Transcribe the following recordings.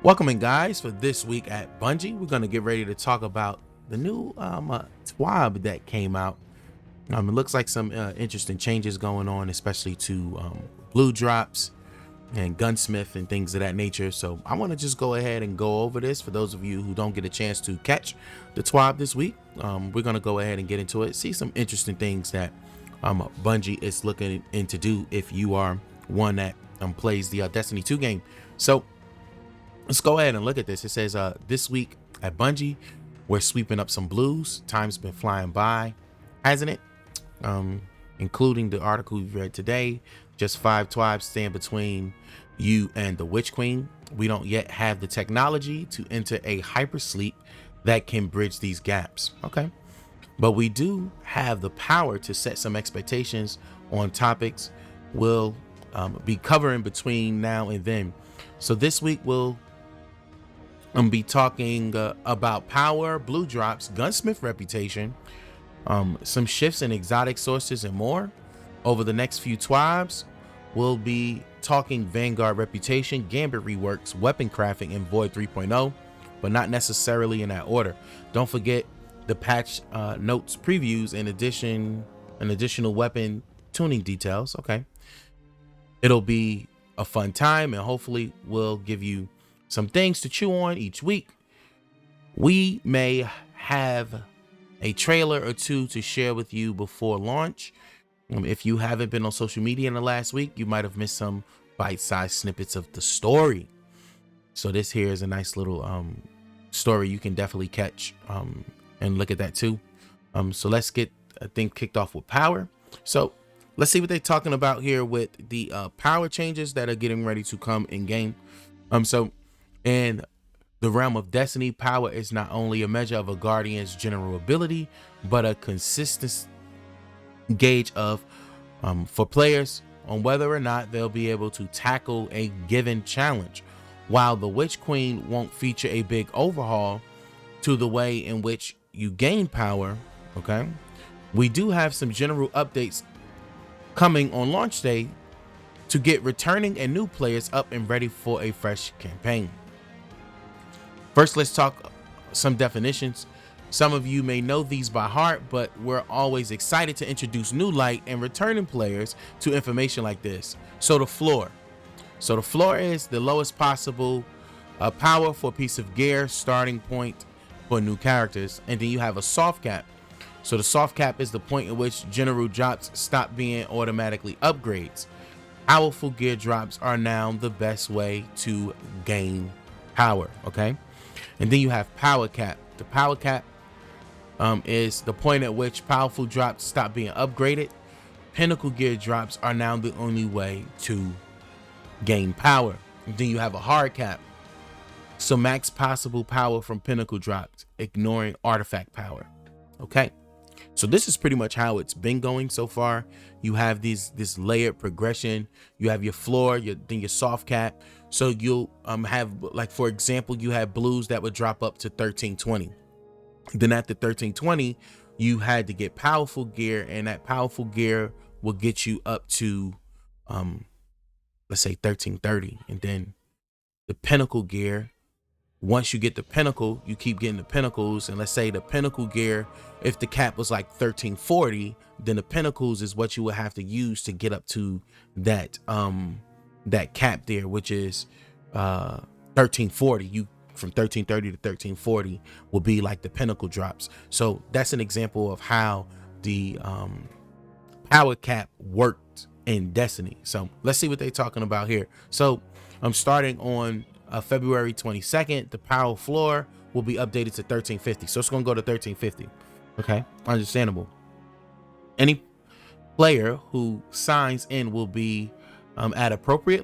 Welcome in, guys, for this week at Bungie. We're going to get ready to talk about the new TWAB that came out. It looks like some interesting changes going on, especially to blue drops and gunsmith and things of that nature. So I want to just go ahead and go over this for those of you who don't get a chance to catch the TWAB this week. We're going to go ahead and get into it, see some interesting things that Bungie is looking into do if you are one that plays the Destiny 2 game. So let's go ahead and look at this. It says this week at Bungie, we're sweeping up some blues. Time's been flying by, hasn't it? Including the article we've read today. Just 5 TWABs stand between you and the Witch Queen. We don't yet have the technology to enter a hypersleep that can bridge these gaps. Okay. But we do have the power to set some expectations on topics we'll be covering between now and then. So this week we'll be talking about power, blue drops, gunsmith reputation, some shifts in exotic sources, and more. Over the next few TWABs, we'll be talking Vanguard reputation, Gambit reworks, weapon crafting, and Void 3.0, but not necessarily in that order. Don't forget the patch notes previews and additional weapon tuning details. Okay, it'll be a fun time, and hopefully we'll give you some things to chew on each week. We may have a trailer or two to share with you before launch. If you haven't been on social media in the last week, you might have missed some bite-sized snippets of the story. So this here is a nice little story you can definitely catch and look at that too. So let's get a thing kicked off with power. So let's see what they're talking about here with the power changes that are getting ready to come in game. So in the realm of Destiny, power is not only a measure of a guardian's general ability, but a consistent gauge of for players on whether or not they'll be able to tackle a given challenge. While the Witch Queen won't feature a big overhaul to the way in which you gain power, okay, we do have some general updates coming on launch day to get returning and new players up and ready for a fresh campaign. First, let's talk some definitions. Some of you may know these by heart, but we're always excited to introduce new light and returning players to information like this. So the floor is the lowest possible power for a piece of gear, starting point for new characters. And then you have a soft cap. So the soft cap is the point at which general drops stop being automatically upgrades. Powerful gear drops are now the best way to gain power, okay? And then you have power cap. The power cap is the point at which powerful drops stop being upgraded. Pinnacle gear drops are now the only way to gain power. And then you have a hard cap. So max possible power from pinnacle drops, ignoring artifact power. Okay. So this is pretty much how it's been going so far. You have this layered progression. You have your floor, then your soft cap. So you'll have, like, for example, you have blues that would drop up to 1320. Then after 1320, you had to get powerful gear, and that powerful gear will get you up to let's say 1330. And then the pinnacle gear, once you get the pinnacle, you keep getting the pinnacles. And let's say the pinnacle gear, if the cap was like 1340, then the pinnacles is what you would have to use to get up to that that cap there, which is 1340. You from 1330 to 1340 will be like the pinnacle drops. So that's an example of how the power cap worked in Destiny. So let's see what they're talking about here. So I'm starting on February 22nd. The power floor will be updated to 1350. So it's going to go to 1350. Okay, understandable. Any player who signs in will be at appropriate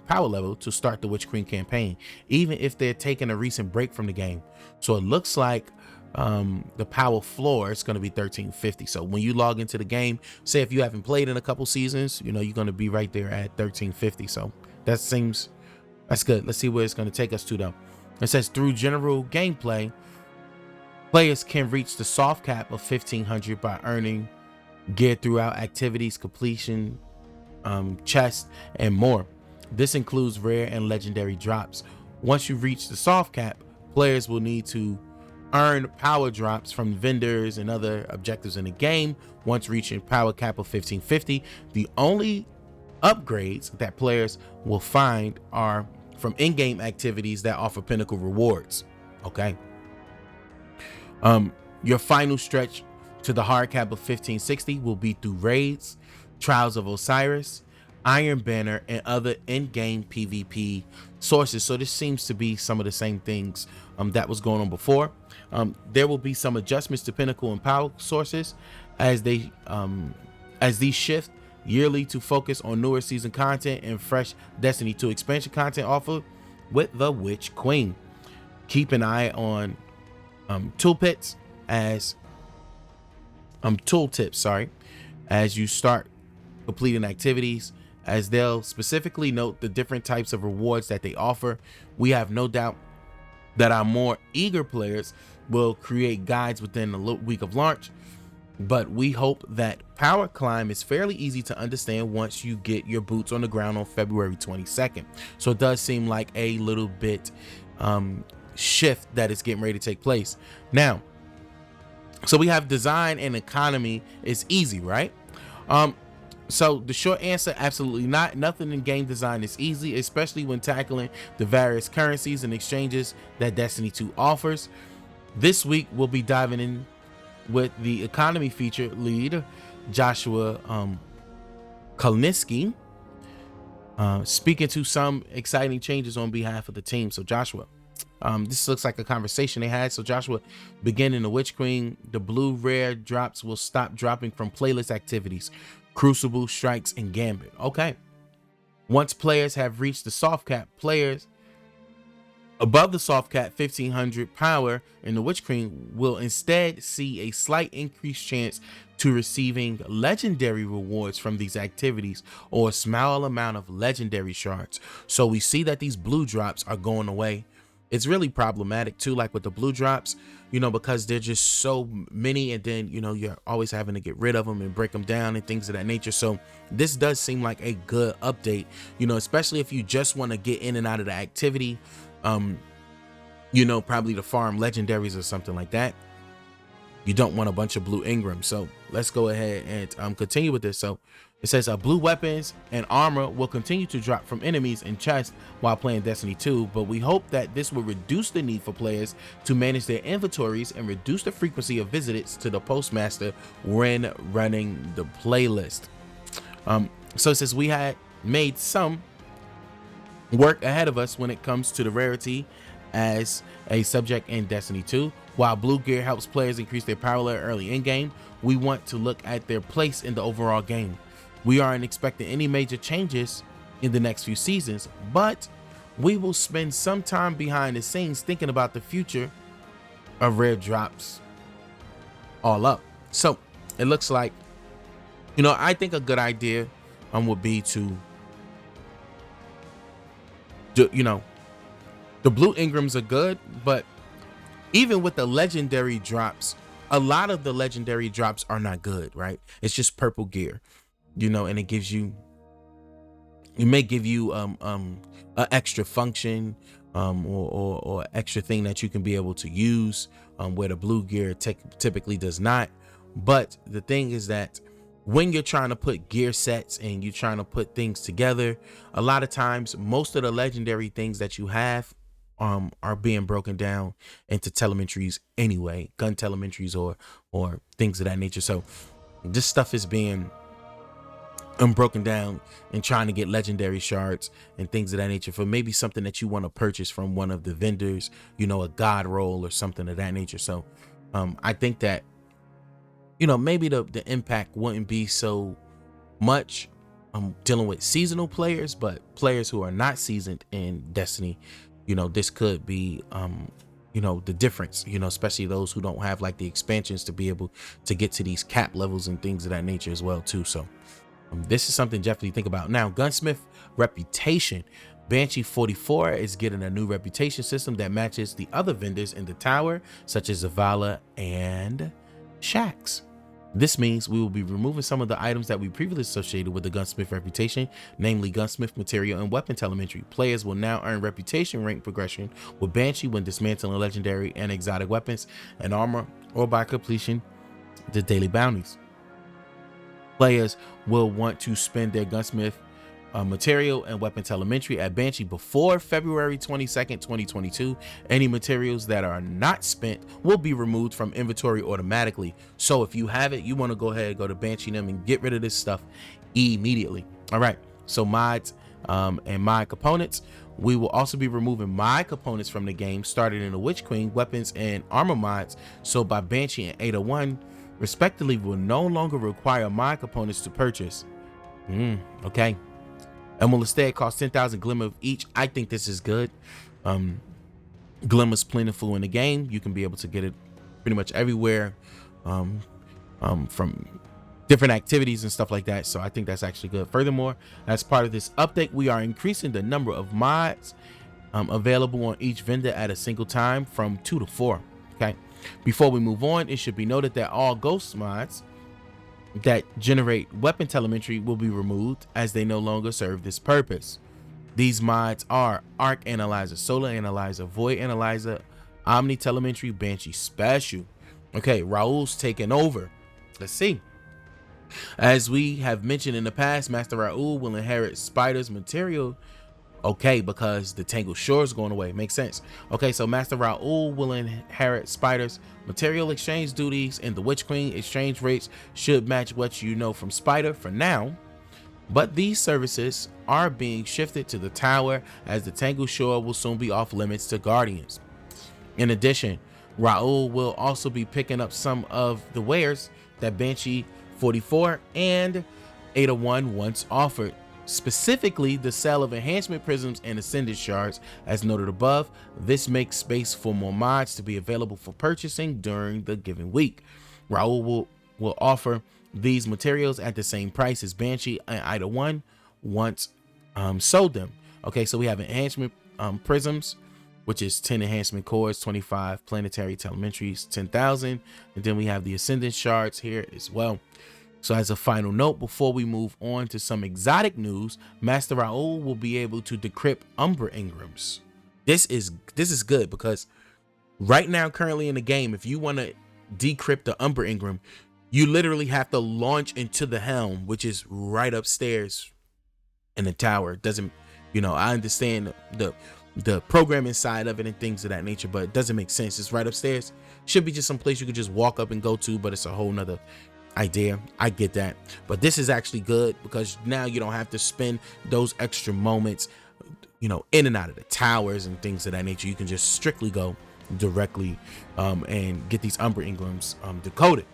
power level to start the Witch Queen campaign, even if they're taking a recent break from the game. So it looks like the power floor is going to be 1350. So when you log into the game, say if you haven't played in a couple seasons, you know, you're going to be right there at 1350. So that's good. Let's see where it's going to take us to though. It says through general gameplay, players can reach the soft cap of 1500 by earning gear throughout activities, completion, chests, and more. This includes rare and legendary drops. Once you reach the soft cap, players will need to earn power drops from vendors and other objectives in the game. Once reaching power cap of 1550, the only upgrades that players will find are from in-game activities that offer pinnacle rewards. Okay. Your final stretch to the hard cap of 1560 will be through raids, Trials of Osiris, Iron Banner, and other in-game PvP sources. So this seems to be some of the same things that was going on before. There will be some adjustments to pinnacle and power sources as these shift yearly to focus on newer season content and fresh Destiny 2 expansion content offered with the Witch Queen. Keep an eye on tooltips as you start completing activities, as they'll specifically note the different types of rewards that they offer. We have no doubt that our more eager players will create guides within the week of launch, but we hope that Power Climb is fairly easy to understand once you get your boots on the ground on February 22nd. So it does seem like a little bit shift that is getting ready to take place. Now, so we have design and economy is easy, right? So the short answer, absolutely not. Nothing in game design is easy, especially when tackling the various currencies and exchanges that Destiny 2 offers. This week, we'll be diving in with the economy feature lead, Joshua Kalniski, speaking to some exciting changes on behalf of the team. So Joshua, this looks like a conversation they had. So Joshua, beginning the Witch Queen, the blue rare drops will stop dropping from playlist activities, Crucible, Strikes, and Gambit. Okay. Once players have reached the soft cap, players above the soft cap 1500 power in the Witch Queen will instead see a slight increased chance to receiving legendary rewards from these activities, or a small amount of legendary shards. So we see that these blue drops are going away. It's really problematic too, like with the blue drops, you know, because they're just so many, and then, you know, you're always having to get rid of them and break them down and things of that nature. So this does seem like a good update, you know, especially if you just want to get in and out of the activity, you know, probably to farm legendaries or something like that. You don't want a bunch of blue Ingrams. So let's go ahead and continue with this. So it says blue weapons and armor will continue to drop from enemies in chests while playing Destiny 2, but we hope that this will reduce the need for players to manage their inventories and reduce the frequency of visits to the postmaster when running the playlist. So since we had made some work ahead of us when it comes to the rarity as a subject in Destiny 2, while blue gear helps players increase their power level early in game, we want to look at their place in the overall game. We aren't expecting any major changes in the next few seasons, but we will spend some time behind the scenes thinking about the future of rare drops all up. So it looks like, you know, I think a good idea would be to do, you know, the blue Ingrams are good, but even with the legendary drops, a lot of the legendary drops are not good, right? It's just purple gear, you know, and it gives you, it may give you an extra function or extra thing that you can be able to use where the blue gear typically does not. But the thing is that when you're trying to put gear sets and you're trying to put things together, a lot of times most of the legendary things that you have are being broken down into telemetries anyway, gun telemetries or things of that nature. So this stuff is being broken down and trying to get legendary shards and things of that nature for maybe something that you want to purchase from one of the vendors, you know, a god roll or something of that nature. So I think that, you know, maybe the impact wouldn't be so much dealing with seasonal players, but players who are not seasoned in Destiny, you know, this could be you know, the difference, you know, especially those who don't have like the expansions to be able to get to these cap levels and things of that nature as well too. So this is something definitely think about. Now, Gunsmith Reputation, Banshee 44 is getting a new reputation system that matches the other vendors in the tower, such as Zavala and Shaxx. This means we will be removing some of the items that we previously associated with the Gunsmith Reputation, namely Gunsmith Material and Weapon Telemetry. Players will now earn Reputation rank progression with Banshee when dismantling legendary and exotic weapons and armor, or by completion the daily bounties. Players will want to spend their Gunsmith material and weapon telemetry at Banshee before February 22nd, 2022. Any materials that are not spent will be removed from inventory automatically. So if you have it, you want to go ahead and go to Banshee them and get rid of this stuff immediately. All right, so mods and mod components. We will also be removing mod components from the game, starting in the Witch Queen, weapons and armor mods. So by Banshee and 801 respectively will no longer require mod components to purchase. Okay, and will instead cost 10,000 glimmer of each. I think this is good. Glimmer's plentiful in the game. You can be able to get it pretty much everywhere from different activities and stuff like that. So I think that's actually good. Furthermore, as part of this update, we are increasing the number of mods available on each vendor at a single time from 2 to 4. Okay. Before we move on, it should be noted that all ghost mods that generate weapon telemetry will be removed, as they no longer serve this purpose. These mods are Arc Analyzer, Solar Analyzer, Void Analyzer, Omni Telemetry, Banshee Special. Okay, Raul's taking over. Let's see. As we have mentioned in the past, Master Raul will inherit Spider's material. Okay, because the Tangled Shore is going away. Makes sense. Okay, so Master Raul will inherit Spider's material exchange duties, and the Witch Queen exchange rates should match what you know from Spider for now. But these services are being shifted to the tower, as the Tangled Shore will soon be off limits to Guardians. In addition, Raul will also be picking up some of the wares that Banshee 44 and 801 once offered. Specifically, the sale of Enhancement Prisms and Ascendant Shards, as noted above. This makes space for more mods to be available for purchasing during the given week. Raul will offer these materials at the same price as Banshee and Ida 1 once sold them. Okay, so we have Enhancement Prisms, which is 10 enhancement cores, 25 planetary telemetries, 10,000, and then we have the Ascendant Shards here as well. So as a final note, before we move on to some exotic news, Master Raul will be able to decrypt Umbra Ingrams. This is good, because right now, currently in the game, if you want to decrypt the Umbra Ingram, you literally have to launch into the helm, which is right upstairs in the tower. It doesn't, I understand the programming side of it and things of that nature, but it doesn't make sense. It's right upstairs. Should be just some place you could just walk up and go to, but it's a whole nother idea. I get that, but this is actually good, because now you don't have to spend those extra moments in and out of the towers and things of that nature. You can just strictly go directly and get these Umbra Ingrams decoded.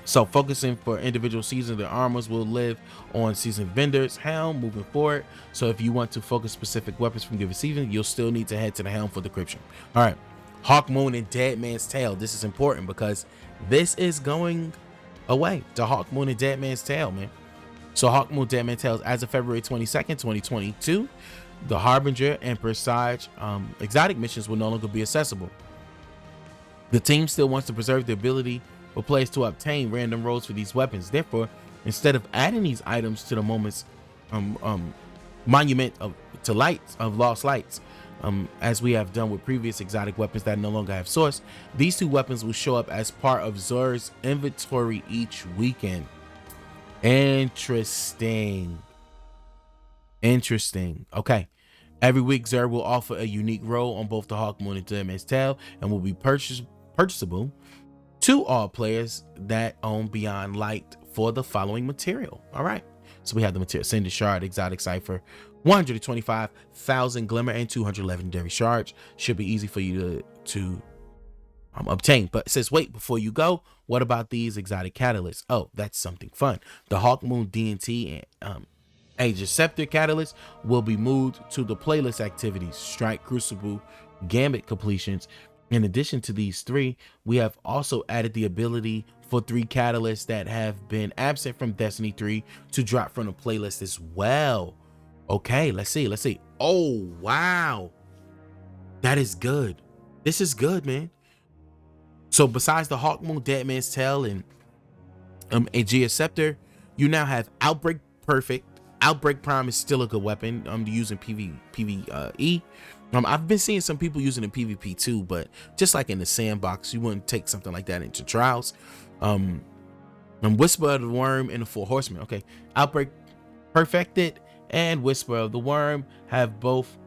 So focusing for individual seasons, the armors will live on seasoned vendors helm moving forward. So if you want to focus specific weapons from given season, you'll still need to head to the helm for decryption. All right, Hawk Moon and Dead Man's Tale. This is important, because this is going away. The Hawk Moon and Dead Man's Tale, man. So Hawk Moon Dead Man's Tale, as of February 22nd, 2022, the Harbinger and Presage exotic missions will no longer be accessible. The team still wants to preserve the ability for players to obtain random rolls for these weapons. Therefore, instead of adding these items to the moment's monument to lights of lost lights, as we have done with previous exotic weapons that no longer have source, these two weapons will show up as part of Xur's inventory each weekend. Interesting. Okay, every week Xur will offer a unique role on both the Hawk Moon and Dead Man's Tale, and will be purchasable to all players that own Beyond Light for the following material. All right, so we have the material: Ascendant Shard, Exotic Cipher, 125,000 Glimmer, and 200 Legendary Shards. Should be easy for you to obtain. But it says, wait, before you go, what about these exotic catalysts? Oh, that's something fun. The Hawk Moon DNT and Aegis Scepter catalyst will be moved to the playlist activities: Strike, Crucible, Gambit completions. In addition to these three, we have also added the ability for 3 catalysts that have been absent from Destiny 3 to drop from the playlist as well. Okay, let's see. Oh, wow. That is good. This is good, man. So besides the Hawk Moon Dead Man's Tale and Aegea Scepter, you now have Outbreak Perfect. Outbreak Prime is still a good weapon to use in PvE. I've been seeing some people using it in PvP too, but just like in the sandbox, you wouldn't take something like that into trials. Whisper of the Worm and the 4 Horsemen. Okay, Outbreak Perfected and Whisper of the Worm have both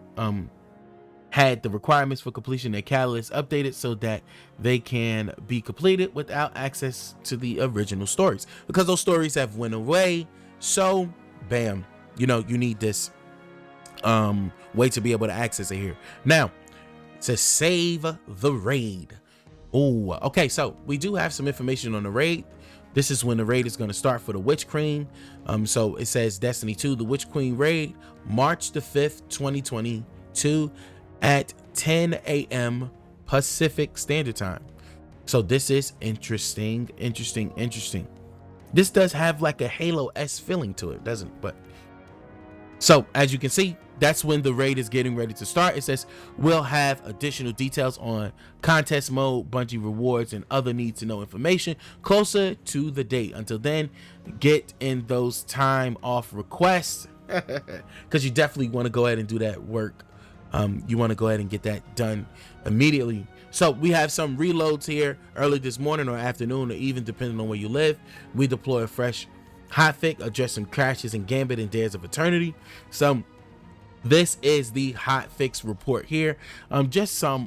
had the requirements for completion and catalyst updated so that they can be completed without access to the original stories, because those stories have went away. So bam, you need this way to be able to access it here. Now, to save the raid. Oh, okay, so we do have some information on the raid. This is when the raid is going to start for the Witch Queen. So it says Destiny 2, the Witch Queen raid, March the 5th, 2022 at 10 a.m. Pacific Standard Time. So this is interesting. This does have like a Halo-esque feeling to it, doesn't it? But so as you can see, that's when the raid is getting ready to start. It says we'll have additional details on contest mode, Bungie rewards, and other need to know information closer to the date. Until then, get in those time off requests because you definitely want to go ahead and do that work. You want to go ahead and get that done immediately. So we have some reloads here early this morning or afternoon, or even depending on where you live. We deploy a fresh hotfix, address some crashes in Gambit and Dares of Eternity. So this is the hotfix report here. Just some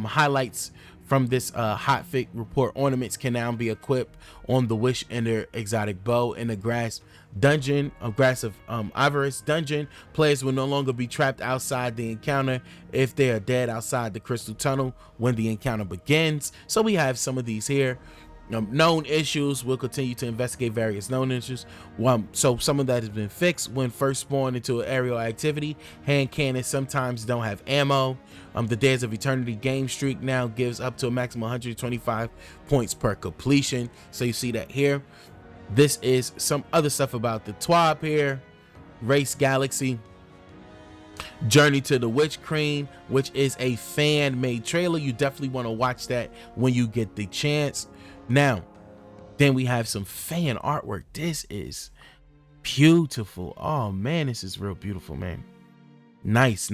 highlights from this hotfix report. Ornaments can now be equipped on the Wish Ender exotic bow in the Grass dungeon, Grass of Avarice dungeon. Players will no longer be trapped outside the encounter if they are dead outside the Crystal Tunnel when the encounter begins. So we have some of these here. Known issues, we'll continue to investigate various known issues. So some of that has been fixed. When first spawned into an aerial activity, hand cannons sometimes don't have ammo. The Days of Eternity game streak now gives up to a maximum 125 points per completion. So you see that here. This is some other stuff about the TWAB here. Race Galaxy. Journey to the Witch Queen, which is a fan-made trailer. You definitely want to watch that when you get the chance. Now, then we have some fan artwork. This is beautiful. Oh man, this is real beautiful, man. Nice.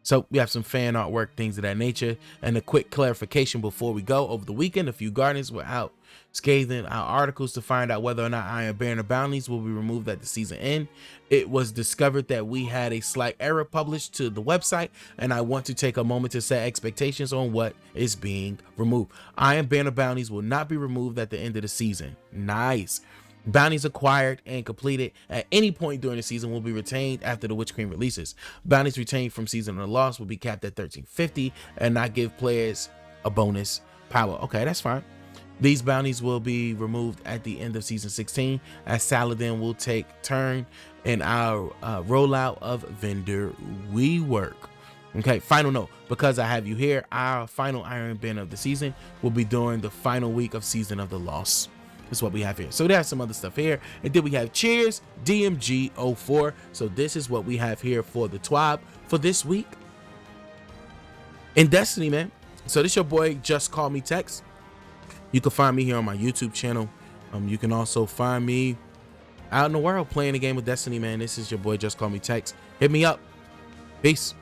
So we have some fan artwork, things of that nature. And a quick clarification before we go. Over the weekend, a few Guardians were out scathing our articles to find out whether or not Iron Banner bounties will be removed at the season end. It was discovered that we had a slight error published to the website, and I want to take a moment to set expectations on what is being removed. Iron Banner bounties will not be removed at the end of the season. Nice. Bounties acquired and completed at any point during the season will be retained after the Witch Queen releases. Bounties retained from Season of the Lost will be capped at 1350 and not give players a bonus power. Okay, that's fine. These bounties will be removed at the end of Season 16 as Saladin will take turn in our rollout of vendor rework. Okay, final note, because I have you here, our final Iron Banner of the season will be during the final week of Season of the Lost. That's what we have here. So there's some other stuff here. And then we have Cheers DMG 04. So this is what we have here for the TWAB for this week in Destiny, man. So this your boy JustCMTexx. You can find me here on my YouTube channel. You can also find me out in the world playing the game of Destiny, man. This is your boy JustCMTexx. Hit me up. Peace.